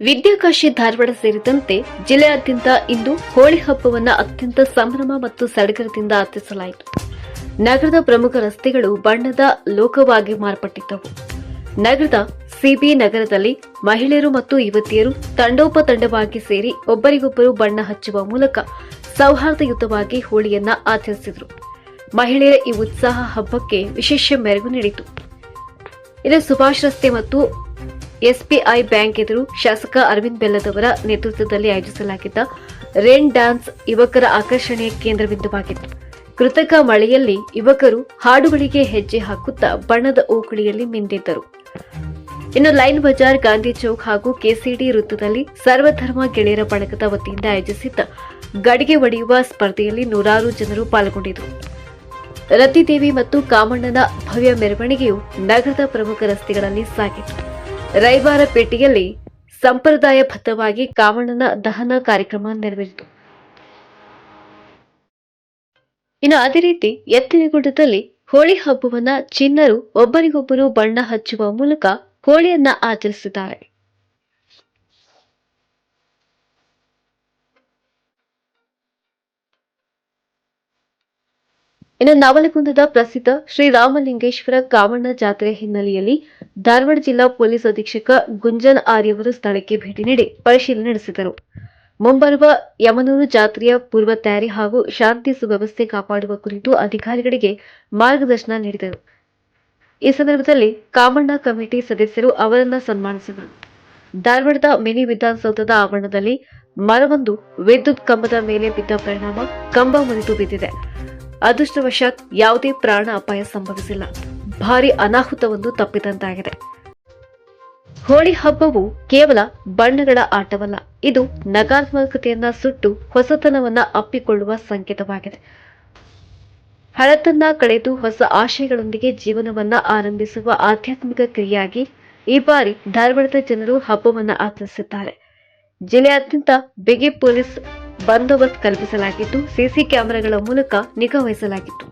ವಿದ್ಯಾಕಾಶಿ ಧಾರವಾಡ ಸೇರಿದಂತೆ ಜಿಲ್ಲೆಯಾದ್ಯಂತ ಇಂದು ಹೋಳಿ ಹಬ್ಬವನ್ನು ಅತ್ಯಂತ ಸಂಭ್ರಮ ಮತ್ತು ಸಡಗರದಿಂದ ಆಚರಿಸಲಾಯಿತು. ನಗರದ ಪ್ರಮುಖ ರಸ್ತೆಗಳು ಬಣ್ಣದ ಲೋಕವಾಗಿ ಮಾರ್ಪಟ್ಟಿದ್ದವು. ನಗರದ ಸಿಬಿ ನಗರದಲ್ಲಿ ಮಹಿಳೆಯರು ಮತ್ತು ಯುವತಿಯರು ತಂಡೋಪತಂಡವಾಗಿ ಸೇರಿ ಒಬ್ಬರಿಗೊಬ್ಬರು ಬಣ್ಣ ಹಚ್ಚುವ ಮೂಲಕ ಸೌಹಾರ್ದಯುತವಾಗಿ ಹೋಳಿಯನ್ನ ಆಚರಿಸಿದರು. ಮಹಿಳೆಯರ ಈ ಉತ್ಸಾಹ ಹಬ್ಬಕ್ಕೆ ವಿಶೇಷ ಮೆರುಗು ನೀಡಿತು. ಇದು ಸುಭಾಷ್ ರಸ್ತೆ ಮತ್ತು ಎಸ್ಬಿಐ ಬ್ಯಾಂಕ್ ಎದುರು ಶಾಸಕ ಅರವಿಂದ್ ಬೆಲ್ಲದವರ ನೇತೃತ್ವದಲ್ಲಿ ಆಯೋಜಿಸಲಾಗಿದ್ದ ರೇನ್ ಡ್ಯಾನ್ಸ್ ಯುವಕರ ಆಕರ್ಷಣೆಯ ಕೇಂದ್ರಬಿಂದುವಾಗಿತ್ತು. ಕೃತಕ ಮಳೆಯಲ್ಲಿ ಯುವಕರು ಹಾಡುಗಳಿಗೆ ಹೆಜ್ಜೆ ಹಾಕುತ್ತಾ ಬಣ್ಣದ ಓಕುಳಿಯಲ್ಲಿ ಮಿಂದಿದ್ದರು. ಇನ್ನು ಲೈನ್ ಬಜಾರ್, ಗಾಂಧಿ ಚೌಕ್ ಹಾಗೂ ಕೆಸಿಡಿ ವೃತ್ತದಲ್ಲಿ ಸರ್ವಧರ್ಮ ಗೆಳೆಯರ ಬಳಗದ ವತಿಯಿಂದ ಆಯೋಜಿಸಿದ್ದ ಗಡಿಗೆ ಒಡೆಯುವ ಸ್ಪರ್ಧೆಯಲ್ಲಿ ನೂರಾರು ಜನರು ಪಾಲ್ಗೊಂಡಿದ್ದರು. ರತಿದೇವಿ ಮತ್ತು ಕಾಮಣ್ಣನ ಭವ್ಯ ಮೆರವಣಿಗೆಯು ನಗರದ ಪ್ರಮುಖ ರಸ್ತೆಗಳಲ್ಲಿ ಸಾಗಿತು. ರೈವಾರಪೇಟೆಯಲ್ಲಿ ಸಂಪ್ರದಾಯಬದ್ಧವಾಗಿ ಕಾಮಣ್ಣನ ದಹನ ಕಾರ್ಯಕ್ರಮ ನೆರವೇರಿತು. ಇನ್ನು ಅದೇ ರೀತಿ ಎತ್ತಿನಗುಡ್ಡದಲ್ಲಿ ಹೋಳಿ ಹಬ್ಬವನ್ನ ಚಿಣ್ಣರು ಒಬ್ಬರಿಗೊಬ್ಬರು ಬಣ್ಣ ಹಚ್ಚುವ ಮೂಲಕ ಹೋಳಿಯನ್ನ ಆಚರಿಸಿದ್ದಾರೆ. ಇನ್ನು ನವಲಗುಂದದ ಪ್ರಸಿದ್ಧ ಶ್ರೀರಾಮಲಿಂಗೇಶ್ವರ ಕಾಮಣ್ಣ ಜಾತ್ರೆ ಹಿನ್ನೆಲೆಯಲ್ಲಿ ಧಾರವಾಡ ಜಿಲ್ಲಾ ಪೊಲೀಸ್ ಅಧೀಕ್ಷಕ ಗುಂಜನ್ ಆರ್ಯವರು ಸ್ಥಳಕ್ಕೆ ಭೇಟಿ ನೀಡಿ ಪರಿಶೀಲನೆ ನಡೆಸಿದರು. ಮುಂಬರುವ ಯಮನೂರು ಜಾತ್ರೆಯ ಪೂರ್ವ ತಯಾರಿ ಹಾಗೂ ಶಾಂತಿ ಸುವ್ಯವಸ್ಥೆ ಕಾಪಾಡುವ ಕುರಿತು ಅಧಿಕಾರಿಗಳಿಗೆ ಮಾರ್ಗದರ್ಶನ ನೀಡಿದರು. ಈ ಸಂದರ್ಭದಲ್ಲಿ ಕಾಮಣ್ಣ ಕಮಿಟಿ ಸದಸ್ಯರು ಅವರನ್ನು ಸನ್ಮಾನಿಸಿದರು. ಧಾರವಾಡದ ಮಿನಿ ವಿಧಾನಸೌಧದ ಆವರಣದಲ್ಲಿ ಮರವೊಂದು ವಿದ್ಯುತ್ ಕಂಬದ ಮೇಲೆ ಬಿದ್ದ ಪರಿಣಾಮ ಕಂಬ ಮುರಿದು ಬಿದ್ದಿದೆ. ಅದೃಷ್ಟವಶಾತ್ ಯಾವುದೇ ಪ್ರಾಣ ಅಪಾಯ ಸಂಭವಿಸಿಲ್ಲ. ಭಾರಿ ಅನಾಹುತವೊಂದು ತಪ್ಪಿದಂತಾಗಿದೆ. ಹೋಳಿ ಹಬ್ಬವು ಕೇವಲ ಬಣ್ಣಗಳ ಆಟವಲ್ಲ, ಇದು ನಕಾರಾತ್ಮಕತೆಯನ್ನ ಸುಟ್ಟು ಹೊಸತನವನ್ನ ಅಪ್ಪಿಕೊಳ್ಳುವ ಸಂಕೇತವಾಗಿದೆ. ಹಳತನ್ನ ಕಳೆದು ಹೊಸ ಆಶಯಗಳೊಂದಿಗೆ ಜೀವನವನ್ನ ಆರಂಭಿಸುವ ಆಧ್ಯಾತ್ಮಿಕ ಕ್ರಿಯೆಯಾಗಿ ಈ ಬಾರಿ ಧಾರವಾಡದ ಜನರು ಹಬ್ಬವನ್ನ ಆಚರಿಸಿದ್ದಾರೆ. ಜಿಲ್ಲೆಯಾದ್ಯಂತ ಬಿಗಿ ಪೊಲೀಸ್ ಬಂದೋಬಸ್ತ್ ಕಲ್ಪಿಸಲಾಗಿದ್ದು, ಸಿಸಿ ಕ್ಯಾಮೆರಾಗಳ ಮೂಲಕ ನಿಗಾ ವಹಿಸಲಾಗಿತ್ತು.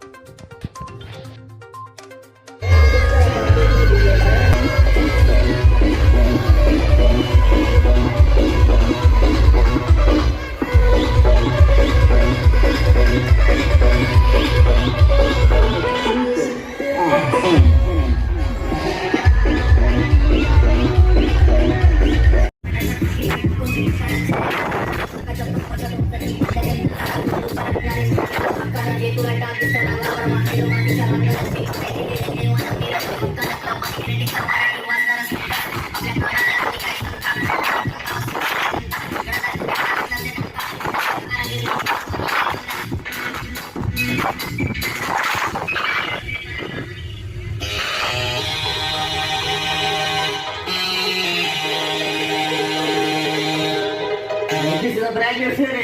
This is a brand new city.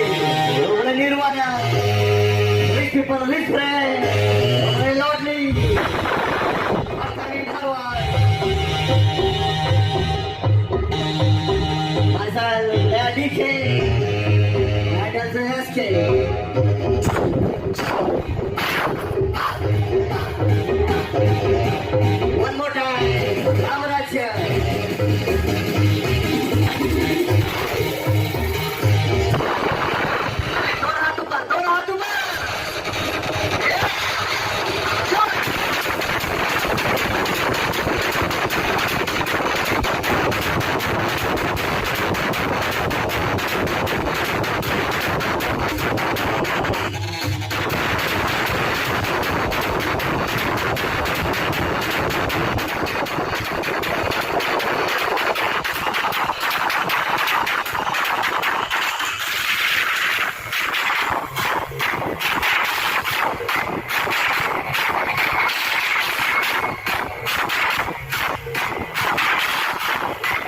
Over the Nirvana. Rich people live there. Very lonely. Myself, they are DK. And also SK.